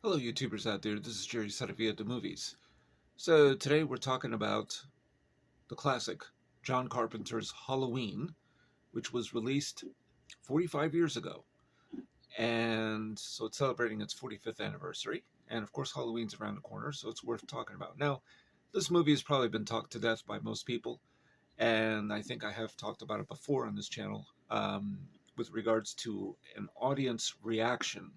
Hello, YouTubers out there. This is Jerry Saravia at the movies. So today we're talking about the classic John Carpenter's Halloween, which was released 45 years ago. And so it's celebrating its 45th anniversary. And of course, Halloween's around the corner, so it's worth talking about. Now, this movie has probably been talked to death by most people. And I think I have talked about it before on this channel with regards to an audience reaction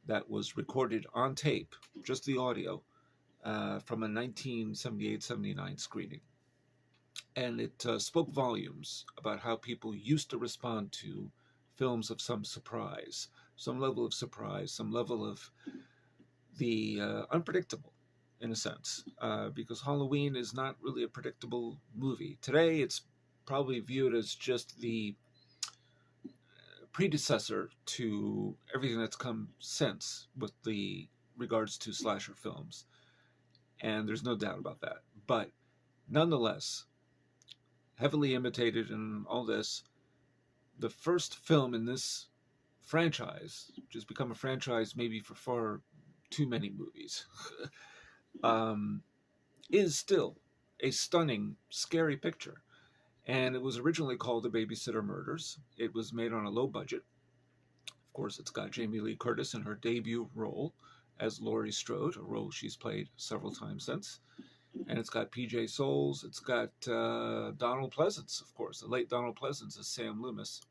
that was recorded on tape, just the audio, from a 1978-79 screening. And it spoke volumes about how people used to respond to films of some surprise, some level of surprise, some level of the unpredictable, in a sense, because Halloween is not really a predictable movie. Today, it's probably viewed as just the predecessor to everything that's come since with the regards to slasher films. And there's no doubt about that. But nonetheless, heavily imitated and all this, the first film in this franchise, which has become a franchise maybe for far too many movies, is still a stunning, scary picture. And it was originally called The Babysitter Murders. It was made on a low budget. Of course, it's got Jamie Lee Curtis in her debut role as Laurie Strode, a role she's played several times since. And it's got P.J. Souls. It's got Donald Pleasance, of course, the late Donald Pleasance as Sam Loomis,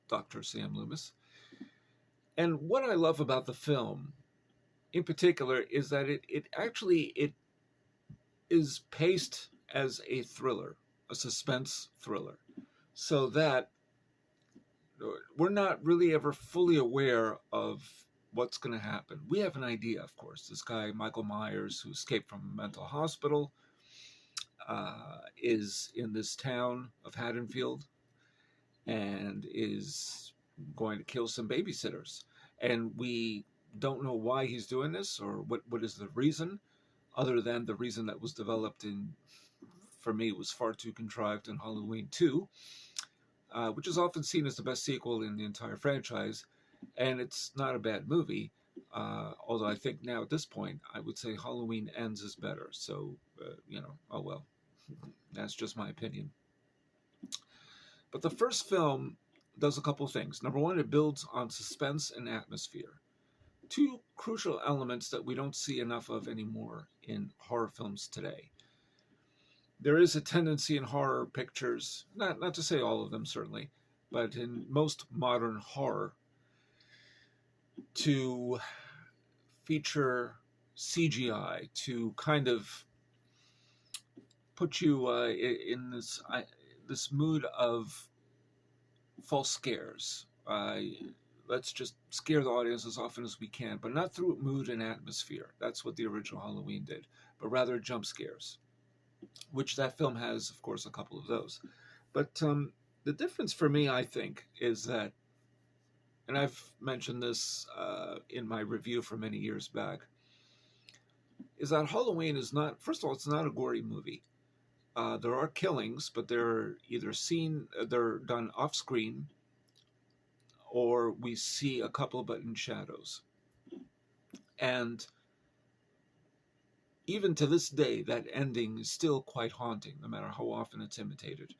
Dr. Sam Loomis. And what I love about the film, in particular, is that it actually is paced as a thriller, a suspense thriller, so that we're not really ever fully aware of what's going to happen. We have an idea, of course. This guy, Michael Myers, who escaped from a mental hospital, is in this town of Haddonfield and is going to kill some babysitters. And we don't know why he's doing this or what is the reason, other than the reason that was developed in, for me, was far too contrived in Halloween 2, which is often seen as the best sequel in the entire franchise. And it's not a bad movie, although I think now at this point, I would say Halloween Ends is better. So, oh well, that's just my opinion. But the first film does a couple things. Number one, it builds on suspense and atmosphere. Two crucial elements that we don't see enough of anymore in horror films today. There is a tendency in horror pictures, not to say all of them certainly, but in most modern horror, to feature CGI, to kind of put you in this mood of false scares. Let's just scare the audience as often as we can, but not through mood and atmosphere. That's what the original Halloween did, but rather jump scares, which that film has, of course, a couple of those. But the difference for me, I think, is that, and I've mentioned this in my review from many years back, is that Halloween is not, first of all, it's not a gory movie. There are killings, but they're either they're done off screen, or we see a couple but in shadows. And even to this day, that ending is still quite haunting, no matter how often it's imitated,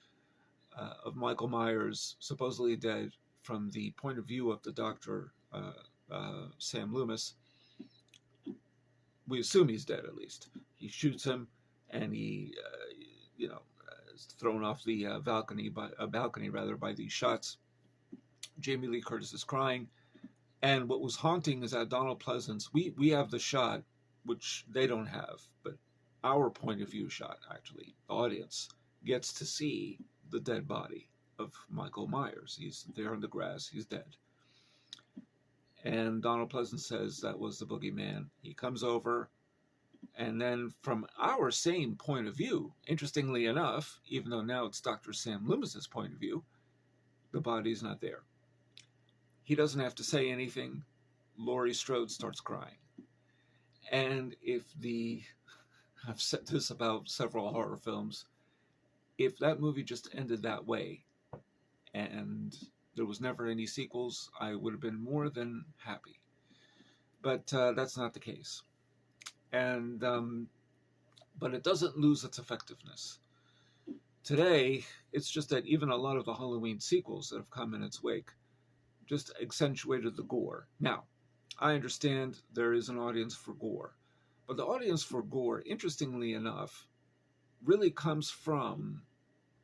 of Michael Myers supposedly dead from the point of view of the doctor, Sam Loomis. We assume he's dead, at least. He shoots him, and he, is thrown off the balcony by these shots. Jamie Lee Curtis is crying. And what was haunting is that Donald Pleasance, we have the shot, which they don't have, but our point of view shot, actually, the audience gets to see the dead body of Michael Myers. He's there in the grass, he's dead. And Donald Pleasance says that was the boogeyman. He comes over, and then from our same point of view, interestingly enough, even though now it's Dr. Sam Loomis's point of view, the body's not there. He doesn't have to say anything. Laurie Strode starts crying. And I've said this about several horror films, if that movie just ended that way and there was never any sequels, I would have been more than happy. but that's not the case. And but it doesn't lose its effectiveness. Today, it's just that even a lot of the Halloween sequels that have come in its wake just accentuated the gore. Now, I understand there is an audience for gore, but the audience for gore, interestingly enough, really comes from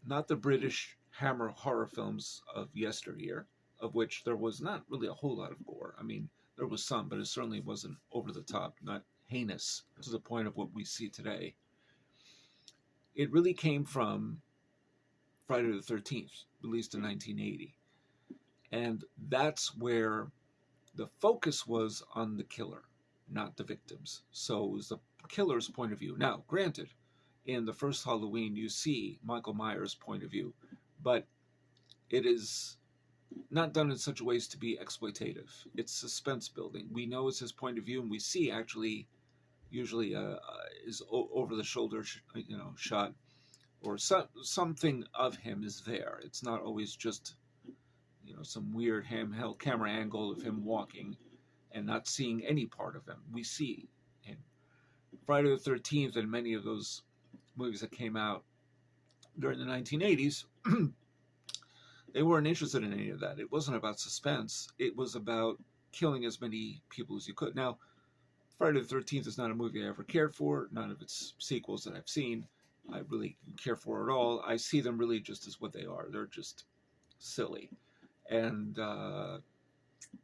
not the British Hammer horror films of yesteryear, of which there was not really a whole lot of gore. I mean, there was some, but it certainly wasn't over the top, not heinous to the point of what we see today. It really came from Friday the 13th, released in 1980. And that's where the focus was on the killer, not the victims. So it was the killer's point of view. Now, granted, in the first Halloween, you see Michael Myers' point of view, but it is not done in such a way as to be exploitative. It's suspense building. We know it's his point of view, and we see actually usually is over the shoulder, shot, or something of him is there. It's not always just some weird handheld camera angle of him walking and not seeing any part of him. We see him. Friday the 13th and many of those movies that came out during the 1980s, they weren't interested in any of that. It wasn't about suspense. It was about killing as many people as you could. Now, Friday the 13th is not a movie I ever cared for. None of its sequels that I've seen I really care for at all. I see them really just as what they are. They're just silly. And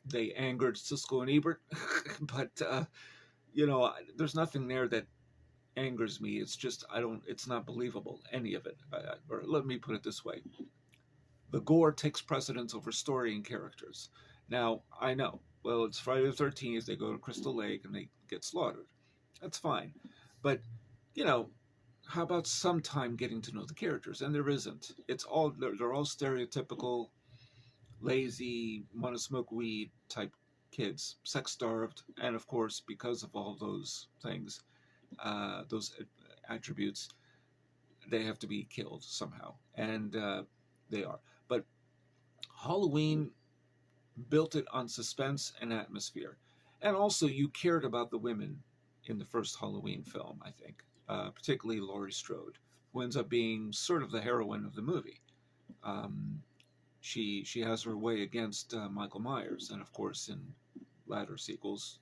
they angered Siskel and Ebert, but there's nothing there that angers me. It's just it's not believable, any of it. Or let me put it this way: the gore takes precedence over story and characters. Now I know, well, it's Friday the 13th. They go to Crystal Lake and they get slaughtered. That's fine, but how about some time getting to know the characters? And there isn't. They're all stereotypical, lazy, want to smoke weed type kids, sex starved, and of course, because of all those things, those attributes, they have to be killed somehow, and they are. But Halloween built it on suspense and atmosphere, and also you cared about the women in the first Halloween film, I think, particularly Laurie Strode, who ends up being sort of the heroine of the movie. She has her way against Michael Myers, and of course in latter sequels,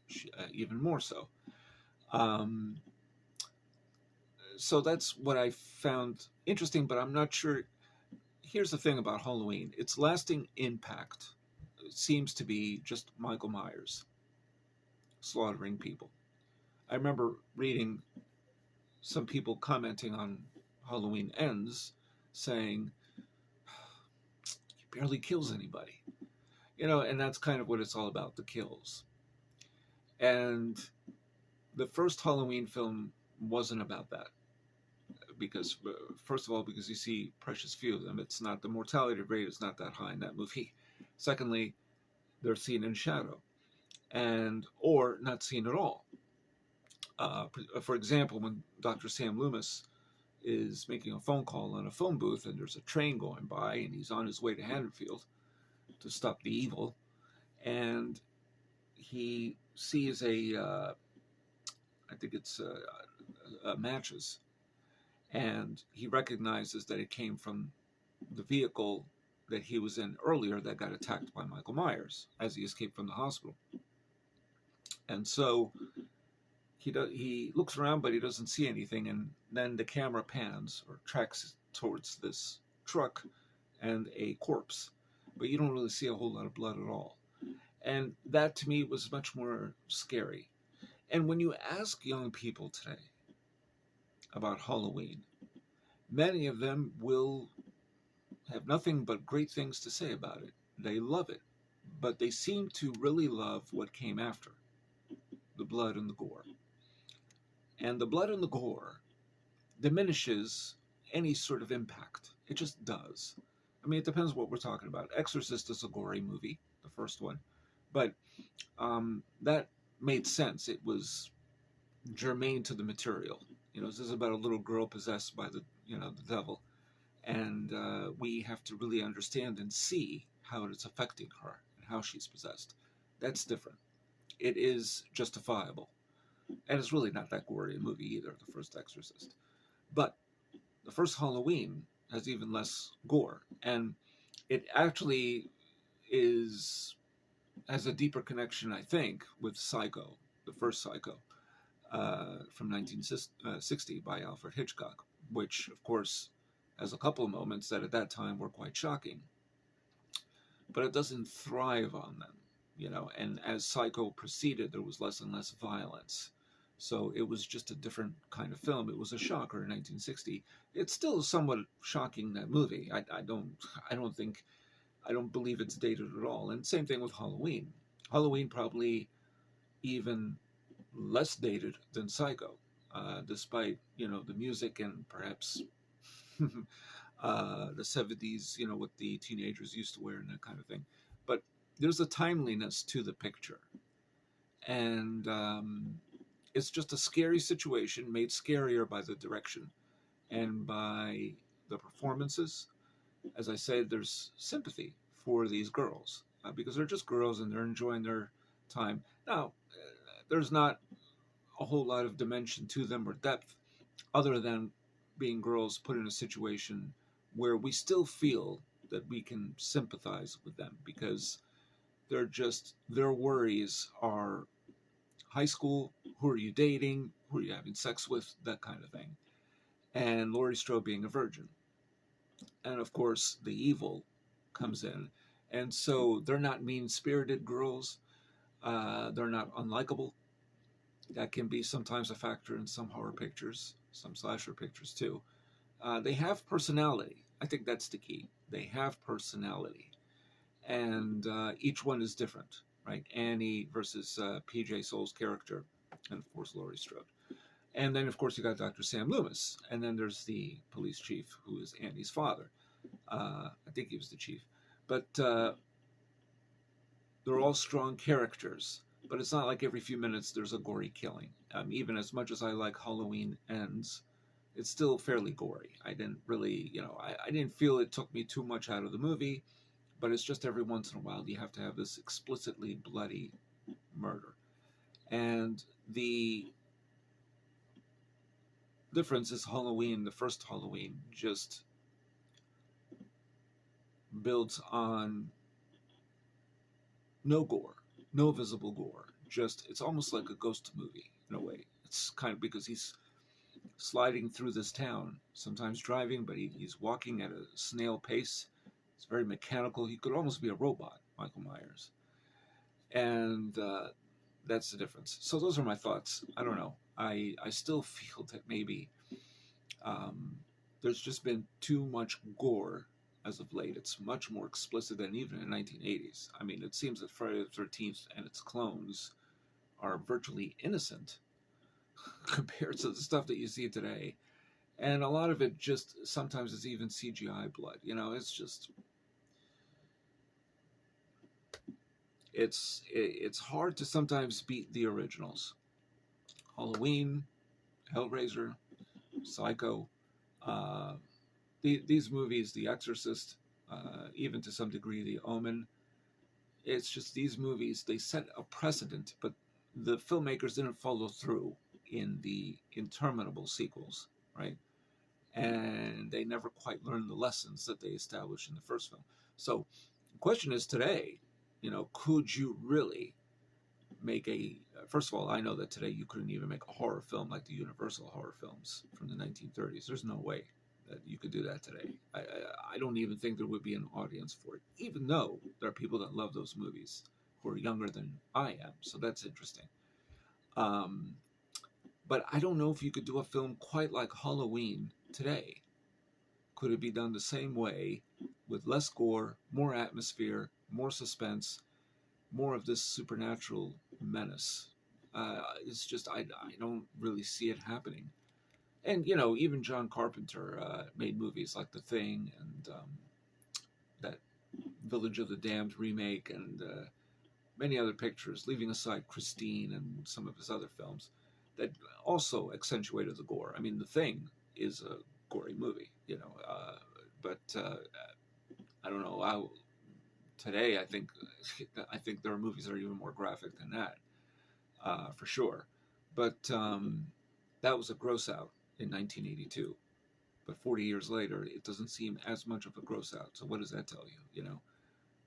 even more so. So that's what I found interesting, but I'm not sure. Here's the thing about Halloween. Its lasting impact seems to be just Michael Myers slaughtering people. I remember reading some people commenting on Halloween Ends saying, he barely kills anybody. And that's kind of what it's all about, the kills. And the first Halloween film wasn't about that. Because, first of all, because you see precious few of them. It's not, the mortality rate is not that high in that movie. Secondly, they're seen in shadow, or not seen at all. For example, when Dr. Sam Loomis is making a phone call on a phone booth and there's a train going by and he's on his way to Haddonfield to stop the evil, and he sees I think it's matches, and he recognizes that it came from the vehicle that he was in earlier that got attacked by Michael Myers as he escaped from the hospital. And so he looks around, but he doesn't see anything, and then the camera pans or tracks towards this truck and a corpse, but you don't really see a whole lot of blood at all. And that to me was much more scary. And when you ask young people today about Halloween, many of them will have nothing but great things to say about it. They love it, but they seem to really love what came after, the blood and the gore. And the blood and the gore diminishes any sort of impact. It just does. I mean, it depends what we're talking about. Exorcist is a gory movie, the first one, but that made sense. It was germane to the material. This is about a little girl possessed by the devil, and we have to really understand and see how it's affecting her and how she's possessed. That's different. it is justifiable. And it's really not that gory a movie either, the first Exorcist. But the first Halloween has even less gore. And it actually is has a deeper connection, I think, with Psycho, the first Psycho, from 1960 by Alfred Hitchcock, which, of course, has a couple of moments that at that time were quite shocking. But it doesn't thrive on them, you know. And as Psycho proceeded, there was less and less violence. So it was just a different kind of film. It was a shocker in 1960. It's still somewhat shocking, that movie. I don't think, I don't believe it's dated at all. And same thing with Halloween. Halloween probably even less dated than Psycho, despite, you know, the music and perhaps the 70s, you know, what the teenagers used to wear and that kind of thing. But there's a timeliness to the picture. And it's just a scary situation made scarier by the direction and by the performances. As I said, there's sympathy for these girls because they're just girls and they're enjoying their time. Now, there's not a whole lot of dimension to them or depth other than being girls put in a situation where we still feel that we can sympathize with them because their worries are high school, who are you dating, who are you having sex with, that kind of thing, and Laurie Strode being a virgin. And of course, the evil comes in. And so they're not mean spirited girls, they're not unlikable. That can be sometimes a factor in some horror pictures, some slasher pictures too. They have personality. I think that's the key. They have personality, and each one is different, right? Annie versus PJ Soul's character, and of course Laurie Strode. And then, of course, you got Dr. Sam Loomis, and then there's the police chief, who is Annie's father. I think he was the chief, but they're all strong characters. But it's not like every few minutes there's a gory killing. Even as much as I like Halloween Ends, it's still fairly gory. I didn't really, you know, I didn't feel it took me too much out of the movie, but it's just every once in a while you have to have this explicitly bloody murder. And the difference is Halloween, the first Halloween, just builds on no gore, no visible gore. Just, it's almost like a ghost movie in a way. It's kind of because he's sliding through this town, sometimes driving, but he's walking at a snail pace. It's very mechanical. He could almost be a robot, Michael Myers. And that's the difference. So those are my thoughts. I don't know. I still feel that maybe there's just been too much gore as of late. It's much more explicit than even in the 1980s. I mean, it seems that Friday the 13th and its clones are virtually innocent compared to the stuff that you see today. And a lot of it just sometimes is even CGI blood. You know, it's just it's hard to sometimes beat the originals. Halloween, Hellraiser, Psycho, uh, these movies, The Exorcist, even to some degree The Omen. It's just these movies, they set a precedent, but the filmmakers didn't follow through in the interminable sequels, right? And they never quite learned the lessons that they established in the first film. So the question is today, you know, could you really make a, first of all, I know that today you couldn't even make a horror film like the Universal horror films from the 1930s. There's no way that you could do that today. I don't even think there would be an audience for it, even though there are people that love those movies who are younger than I am. So that's interesting. Um, but I don't know if you could do a film quite like Halloween today. Could it be done the same way with less gore, more atmosphere, more suspense, more of this supernatural menace? It's just, I don't really see it happening. And, you know, even John Carpenter made movies like The Thing and that Village of the Damned remake and many other pictures, leaving aside Christine and some of his other films that also accentuated the gore. I mean, The Thing is a gory movie, you know, but I don't know. Today, I think there are movies that are even more graphic than that. for sure. But that was a gross out in 1982. But 40 years later, it doesn't seem as much of a gross out. So what does that tell you? You know,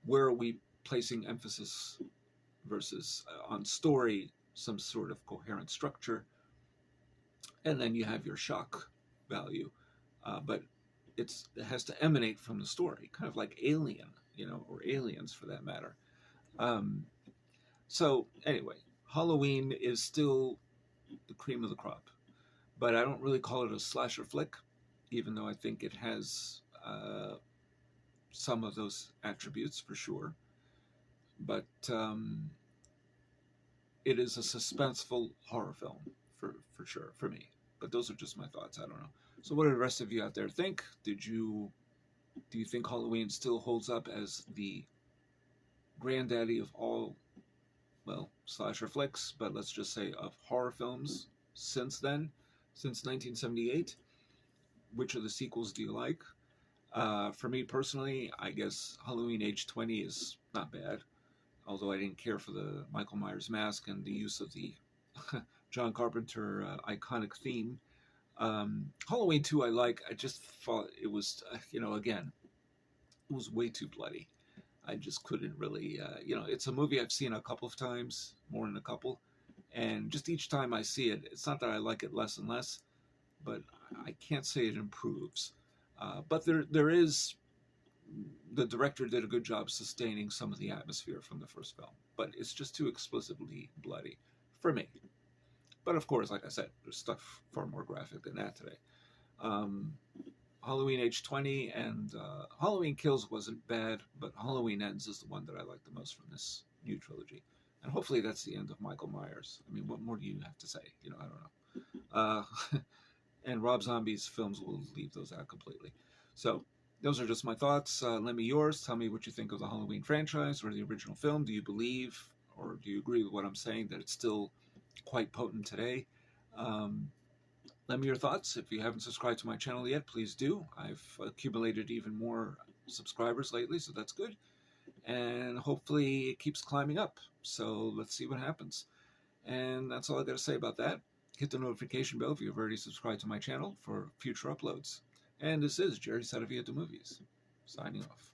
where are we placing emphasis versus on story, some sort of coherent structure, and then you have your shock value, but it has to emanate from the story, kind of like Alien, you know, or Aliens for that matter. Um, so anyway, Halloween is still the cream of the crop, but I don't really call it a slasher flick, even though I think it has some of those attributes for sure. But it is a suspenseful horror film for sure for me. But those are just my thoughts. I don't know. So what do the rest of you out there think? Do you think Halloween still holds up as the granddaddy of all, well, slasher flicks, but let's just say of horror films since then, since 1978? Which of the sequels do you like? For me personally, I guess Halloween Age 20 is not bad, although I didn't care for the Michael Myers mask and the use of the John Carpenter iconic theme. Halloween 2 I like. I just thought it was, again, it was way too bloody. I just couldn't really, it's a movie I've seen a couple of times, more than a couple, and just each time I see it, it's not that I like it less and less, but I can't say it improves. But there is, the director did a good job sustaining some of the atmosphere from the first film, but it's just too explicitly bloody for me. But of course, like I said, there's stuff far more graphic than that today. Um, Halloween Age 20 and Halloween Kills wasn't bad, but Halloween Ends is the one that I like the most from this new trilogy. And hopefully that's the end of Michael Myers. I mean, what more do you have to say? I don't know. And Rob Zombie's films will leave those out completely. So those are just my thoughts. Lend me yours. Tell me what you think of the Halloween franchise or the original film. Do you believe or do you agree with what I'm saying, that it's still quite potent today? Let me your thoughts. If you haven't subscribed to my channel yet, please do. I've accumulated even more subscribers lately, so that's good. And hopefully it keeps climbing up. So let's see what happens. And that's all I got to say about that. Hit the notification bell if you've already subscribed to my channel for future uploads. And this is Jerry Saravia the Movies, signing off.